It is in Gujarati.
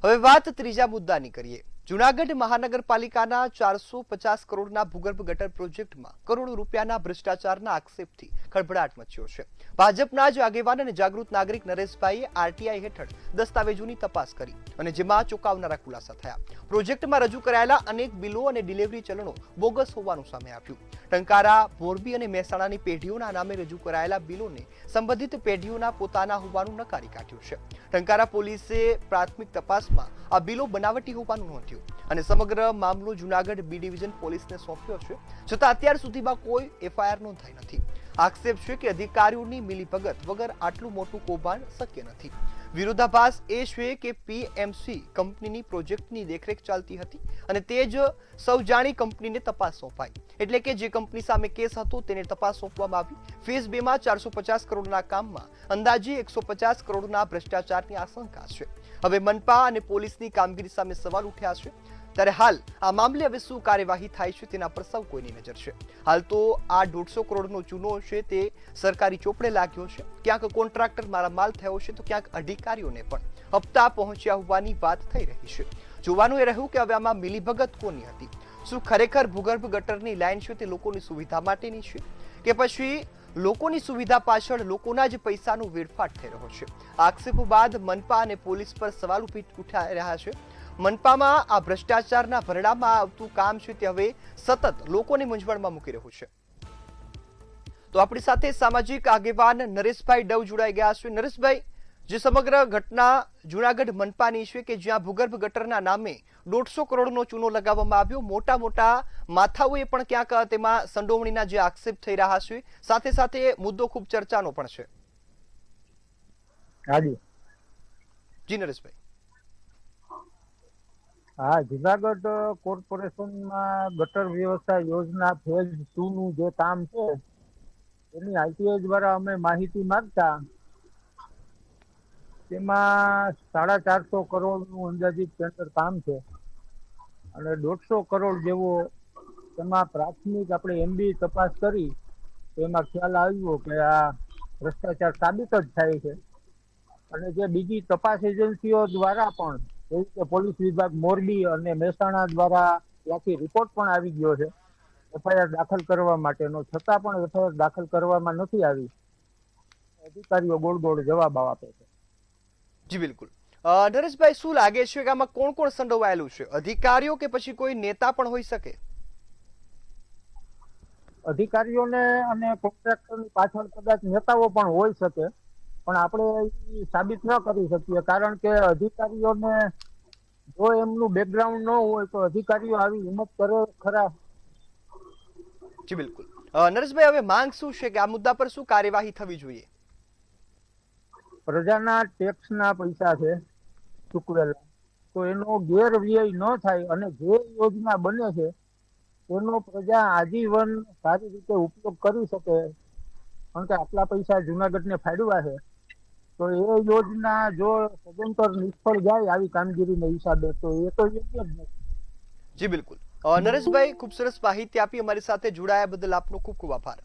હવે વાત ત્રીજા મુદ્દાની કરીએ। જૂનાગઢ મહાનગરપાલિકાના 450 કરોડના ભૂગર્ભ ગટર પ્રોજેક્ટમાં કરોડો રૂપિયાના ભ્રષ્ટાચારના આક્ષેપથી ખળભળાટ મચ્યો છે। ભાજપના જ આગેવાન અને જાગૃત નાગરિક નરેશભાઈએ આરટીઆઈ હેઠળ દસ્તાવેજોની તપાસ કરી અને જેમાં ચોંકાવનારા ખુલાસા થયા। પ્રોજેક્ટમાં રજૂ કરાયેલા અનેક બિલો અને ડિલિવરી ચલણો બોગસ હોવાનું સામે આવ્યું। ટંકારા, મોરબી અને મહેસાણાની પેઢીઓના નામે રજૂ કરાયેલા બિલોને સંબંધિત પેઢીઓના પોતાના હોવાનું નકારી કાઢ્યું છે। ટંકારા પોલીસે પ્રાથમિક તપાસમાં આ બિલો બનાવટી હોવાનું નોંધ્યું અને સમગ્ર મામલો જૂનાગઢ બી ડિવિઝન પોલીસને સોંપ્યો છે, છતાં અત્યાર સુધીમાં કોઈ એફઆઈઆર નોંધાઈ નથી। આક્ષેપ છે કે અધિકારીઓની મિલીભગત વગર આટલું મોટું કૌભાંડ શક્ય નથી। વિરોધાભાસ એ છે કે પીએમસી કંપનીની પ્રોજેક્ટની દેખરેખ ચાલતી હતી અને તે જ સૌ જાણી કંપનીને તપાસ સોંપાઈ, એટલે કે જે કંપની સામે કેસ હતો તેને તપાસ સોંપવામાં આવી। ફેઝ 2 માં 450 કરોડના કામમાં અંદાજે 150 કરોડના ભ્રષ્ટાચારની આશંકા છે। હવે મનપા અને પોલીસની કામગીરી સામે સવાલ ઉઠ્યા છે, ત્યારે હાલ આ મામલે હવે શું કાર્યવાહી થાય છે તેના પર સૌ કોઈની નજર છે। હાલ તો આ 150 કરોડનો ચૂનો છે તે સરકારી ચોપડે લાગ્યો છે। ક્યાંક કોન્ટ્રાક્ટર મારામાલ થયો છે તો ક્યાંક અધિકારીઓને પણ હપ્તા પહોંચ્યા હોવાની વાત થઈ રહી છે। જોવાનું એ રહ્યું કે હવે આમાં મિલીભગત કોની હતી। શું ખરેખર ભૂગર્ભ ગટરની લાઈન છે તે લોકોની સુવિધા માટેની છે કે પછી લોકોની સુવિધા પાછળ લોકોના જ પૈસાનો વેડફાટ થઈ રહ્યો છે। આક્ષેપો બાદ મનપા અને પોલીસ પર સવાલ ઉઠાઈ રહ્યા છે। મનપામાં આ ભ્રષ્ટાચારના ભરડામાં આવતું કામ છે તે હવે સતત લોકોને મૂંઝવણમાં મૂકી રહ્યું છે। તો આપણી સાથે સામાજિક આગેવાન નરેશભાઈ ડવ જોડાઈ ગયા છે। નરેશભાઈ, જે સમગ્ર ઘટના જૂનાગઢ મનપાની છે કે જ્યાં ભૂગર્ભ ગટરના નામે 150 કરોડનો ચૂનો લગાવવામાં આવ્યો, મોટા મોટા માથાઓએ પણ ક્યાંક તેમાં સંડોવણીના જે આક્ષેપ થઈ રહ્યા છે, સાથે સાથે મુદ્દો ખૂબ ચર્ચાનો પણ છે। જી નરેશભાઈ। હા, જુનાગઢ કોર્પોરેશનમાં ગટર વ્યવસ્થા યોજના ફેઝ 2 નું જે કામ છે એની આરટીઆઈ દ્વારા અમે માહિતી માંગતા તેમાં 450 કરોડનું અંદાજિત ટેન્ડર કામ છે અને 150 કરોડ જેવો તેમાં પ્રાથમિક આપણે એમબી તપાસ કરી એમાં ખ્યાલ આવ્યો કે આ ભ્રષ્ટાચાર સાબિત જ થાય છે અને જે બીજી તપાસ એજન્સીઓ દ્વારા પણ એવી રીતે પોલીસ વિભાગ મોરબી અને મહેસાણા દ્વારા ત્યાંથી રિપોર્ટ પણ આવી ગયો છે એફઆઈઆર દાખલ કરવા માટેનો, છતાં પણ એફઆઈઆર દાખલ કરવામાં નથી આવી। અધિકારીઓ ગોળ ગોળ જવાબ આપે છે। જી બિલકુલ। નરેશભાઈ, શું લાગે છે કે આમાં કોણ કોણ સંડોવાયેલું છે? અધિકારીઓ કે પછી કોઈ નેતા પણ હોઈ શકે? અધિકારીઓને અને કોન્ટ્રાક્ટરની પાછળ કદાચ નેતાઓ પણ હોઈ શકે, પણ આપણે સાબિત ન કરી શકીએ કારણ કે અધિકારીઓને જો એમનું બેકગ્રાઉન્ડ ન હોય તો અધિકારીઓ આવી હિંમત કરે ખરા? જી બિલકુલ। નરેશભાઈ, હવે માંગ શું છે કે આ મુદ્દા પર શું કાર્યવાહી થવી જોઈએ? પ્રજાના ટેક્સના પૈસા છે ચૂકવેલા, તો એનો ગેરવ્યય ન થાય અને જે યોજના બને છે એનો પ્રજા આજીવન સારી રીતે ઉપયોગ કરી શકે, કારણ કે આટલા પૈસા જુનાગઢને ફાળવ્યા છે તો એ યોજના જો સદંતર નિષ્ફળ જાય આવી કામગીરીના હિસાબે તો એ તો યોગ્ય જ નથી। જી બિલકુલ। નરેશભાઈ, ખૂબ સરસ માહિતી આપી। અમારી સાથે જોડાયા બદલ આપનો ખૂબ ખૂબ આભાર।